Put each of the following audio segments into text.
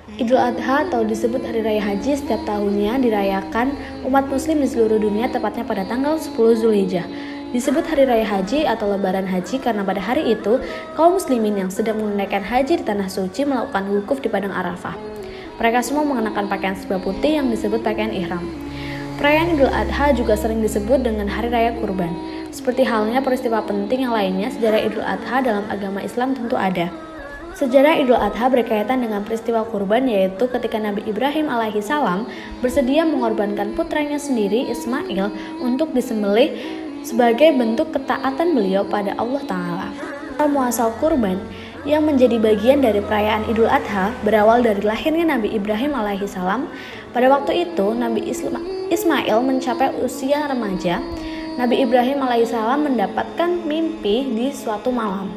Idul Adha atau disebut Hari Raya Haji setiap tahunnya dirayakan umat muslim di seluruh dunia tepatnya pada tanggal 10 Zulhijjah. Disebut Hari Raya Haji atau Lebaran Haji karena pada hari itu kaum muslimin yang sedang menunaikan haji di Tanah Suci melakukan wukuf di Padang Arafah. Mereka semua mengenakan pakaian serba putih yang disebut pakaian ihram. Perayaan Idul Adha juga sering disebut dengan Hari Raya Kurban. Seperti halnya peristiwa penting yang lainnya, sejarah Idul Adha dalam agama Islam tentu ada. Sejarah Idul Adha berkaitan dengan peristiwa kurban, yaitu ketika Nabi Ibrahim alaihissalam bersedia mengorbankan putranya sendiri Ismail untuk disembelih sebagai bentuk ketaatan beliau pada Allah Ta'ala. Muasal kurban yang menjadi bagian dari perayaan Idul Adha berawal dari lahirnya Nabi Ibrahim alaihissalam. Pada waktu itu Nabi Ismail mencapai usia remaja. Nabi Ibrahim alaihissalam mendapatkan mimpi di suatu malam.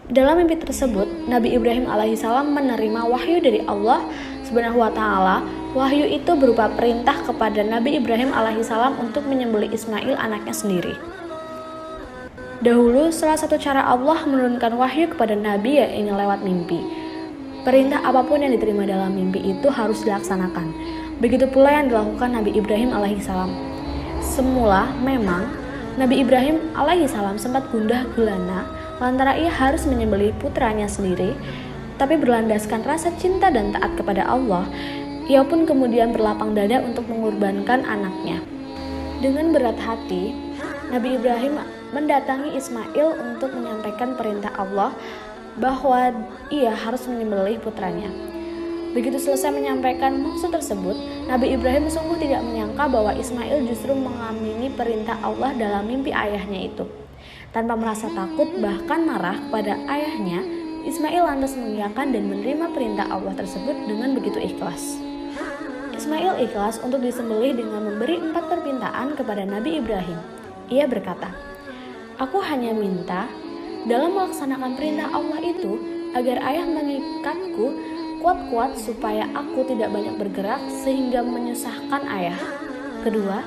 Dalam mimpi tersebut, Nabi Ibrahim alaihissalam menerima wahyu dari Allah Subhanahu wa Ta'ala. Wahyu itu berupa perintah kepada Nabi Ibrahim alaihissalam untuk menyembelih Ismail anaknya sendiri. Dahulu, salah satu cara Allah menurunkan wahyu kepada Nabi yaitu lewat mimpi. Perintah apapun yang diterima dalam mimpi itu harus dilaksanakan. Begitu pula yang dilakukan Nabi Ibrahim alaihissalam. Semula memang Nabi Ibrahim alaihissalam sempat gundah gulana lantaran ia harus menyembelih putranya sendiri, tapi berlandaskan rasa cinta dan taat kepada Allah, ia pun kemudian berlapang dada untuk mengorbankan anaknya. Dengan berat hati, Nabi Ibrahim mendatangi Ismail untuk menyampaikan perintah Allah bahwa ia harus menyembelih putranya. Begitu selesai menyampaikan maksud tersebut, Nabi Ibrahim sungguh tidak menyangka bahwa Ismail justru mengamini perintah Allah dalam mimpi ayahnya itu. Tanpa merasa takut bahkan marah kepada ayahnya, Ismail lantas mengiyakan dan menerima perintah Allah tersebut dengan begitu ikhlas. Ismail ikhlas untuk disembelih dengan memberi 4 permintaan kepada Nabi Ibrahim. Ia berkata, "Aku hanya minta dalam melaksanakan perintah Allah itu agar ayah mengikatku kuat-kuat supaya aku tidak banyak bergerak sehingga menyusahkan ayah. Kedua,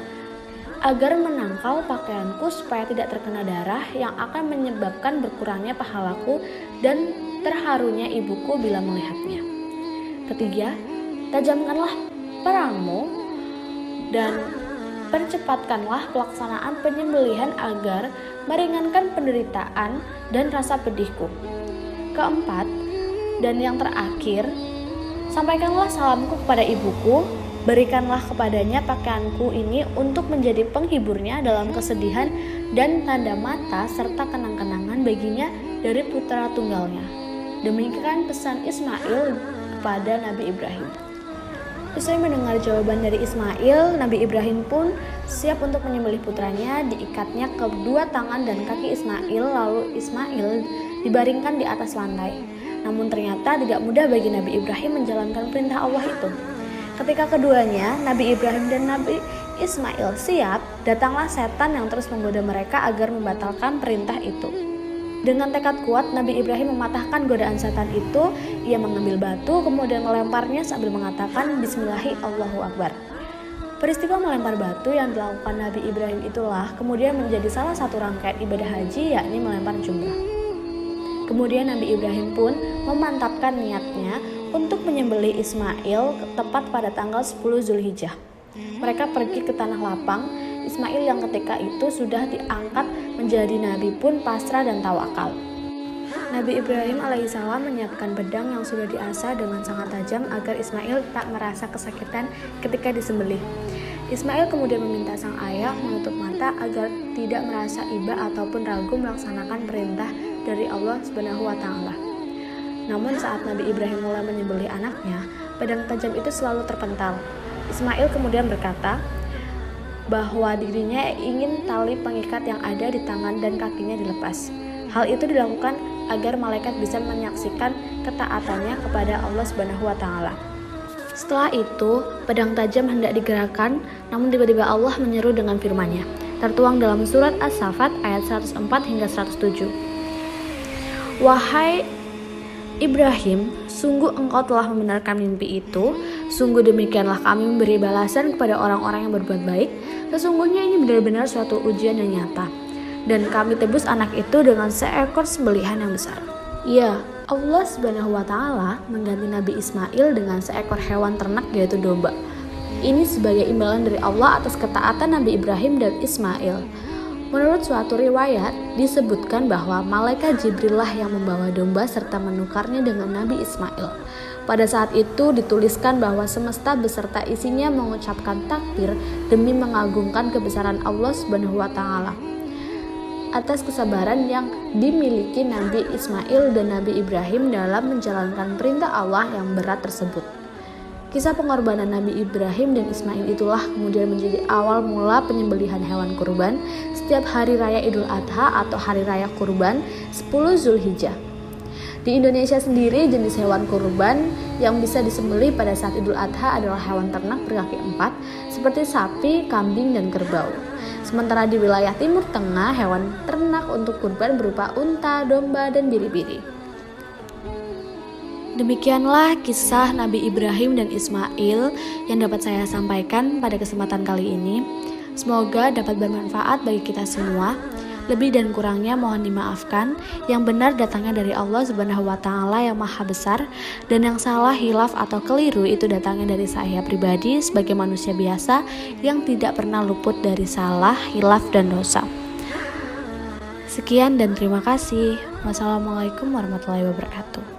agar menangkal pakaianku supaya tidak terkena darah yang akan menyebabkan berkurangnya pahalaku dan terharunya ibuku bila melihatnya. Ketiga, tajamkanlah pedangmu dan percepatkanlah pelaksanaan penyembelihan agar meringankan penderitaan dan rasa pedihku. Keempat, dan yang terakhir, sampaikanlah salamku kepada ibuku. Berikanlah kepadanya pakaianku ini untuk menjadi penghiburnya dalam kesedihan dan tanda mata serta kenang-kenangan baginya dari putra tunggalnya." Demikian pesan Ismail kepada Nabi Ibrahim. Usai mendengar jawaban dari Ismail, Nabi Ibrahim pun siap untuk menyembelih putranya. Diikatnya kedua tangan dan kaki Ismail, lalu Ismail dibaringkan di atas lantai. Namun ternyata tidak mudah bagi Nabi Ibrahim menjalankan perintah Allah itu. Ketika keduanya, Nabi Ibrahim dan Nabi Ismail siap, datanglah setan yang terus menggoda mereka agar membatalkan perintah itu. Dengan tekad kuat, Nabi Ibrahim mematahkan godaan setan itu. Ia mengambil batu, kemudian melemparnya sambil mengatakan Bismillahi Allahu Akbar. Peristiwa melempar batu yang dilakukan Nabi Ibrahim itulah kemudian menjadi salah satu rangkaian ibadah haji, yakni melempar jumrah. Kemudian Nabi Ibrahim pun memantapkan niatnya untuk menyembelih Ismail tepat pada tanggal 10 Zulhijjah. Mereka pergi ke tanah lapang. Ismail yang ketika itu sudah diangkat menjadi nabi pun pasrah dan tawakal. Nabi Ibrahim alaihissalam menyiapkan pedang yang sudah diasah dengan sangat tajam agar Ismail tak merasa kesakitan ketika disembelih. Ismail kemudian meminta sang ayah menutup mata agar tidak merasa iba ataupun ragu melaksanakan perintah dari Allah Subhanahu wa Ta'ala. Namun saat Nabi Ibrahim mulai menyembelih anaknya, pedang tajam itu selalu terpental. Ismail kemudian berkata bahwa dirinya ingin tali pengikat yang ada di tangan dan kakinya dilepas. Hal itu dilakukan agar malaikat bisa menyaksikan ketaatannya kepada Allah Subhanahu wa Ta'ala. Setelah itu, pedang tajam hendak digerakkan, namun tiba-tiba Allah menyeru dengan firman-Nya, tertuang dalam surat As-Saffat ayat 104 hingga 107. "Wahai Ibrahim, sungguh engkau telah membenarkan mimpi itu. Sungguh demikianlah kami memberi balasan kepada orang-orang yang berbuat baik. Sesungguhnya ini benar-benar suatu ujian yang nyata. Dan kami tebus anak itu dengan seekor sembelihan yang besar." Ya, Allah Subhanahu wa Ta'ala mengganti Nabi Ismail dengan seekor hewan ternak, yaitu domba. Ini sebagai imbalan dari Allah atas ketaatan Nabi Ibrahim dan Ismail. Menurut suatu riwayat, disebutkan bahwa malaikat Jibrillah yang membawa domba serta menukarnya dengan Nabi Ismail. Pada saat itu dituliskan bahwa semesta beserta isinya mengucapkan takbir demi mengagungkan kebesaran Allah Subhanahu wa Ta'ala atas kesabaran yang dimiliki Nabi Ismail dan Nabi Ibrahim dalam menjalankan perintah Allah yang berat tersebut. Kisah pengorbanan Nabi Ibrahim dan Ismail itulah kemudian menjadi awal mula penyembelihan hewan kurban setiap hari raya Idul Adha atau hari raya kurban 10 Zulhijjah. Di Indonesia sendiri, jenis hewan kurban yang bisa disembelih pada saat Idul Adha adalah hewan ternak berkaki 4 seperti sapi, kambing, dan kerbau. Sementara di wilayah Timur Tengah, hewan ternak untuk kurban berupa unta, domba, dan biri-biri. Demikianlah kisah Nabi Ibrahim dan Ismail yang dapat saya sampaikan pada kesempatan kali ini. Semoga dapat bermanfaat bagi kita semua. Lebih dan kurangnya mohon dimaafkan. Yang benar datangnya dari Allah Subhanahu wa Ta'ala yang Maha Besar, dan yang salah, hilaf atau keliru itu datangnya dari saya pribadi sebagai manusia biasa yang tidak pernah luput dari salah, hilaf, dan dosa. Sekian dan terima kasih. Wassalamualaikum warahmatullahi wabarakatuh.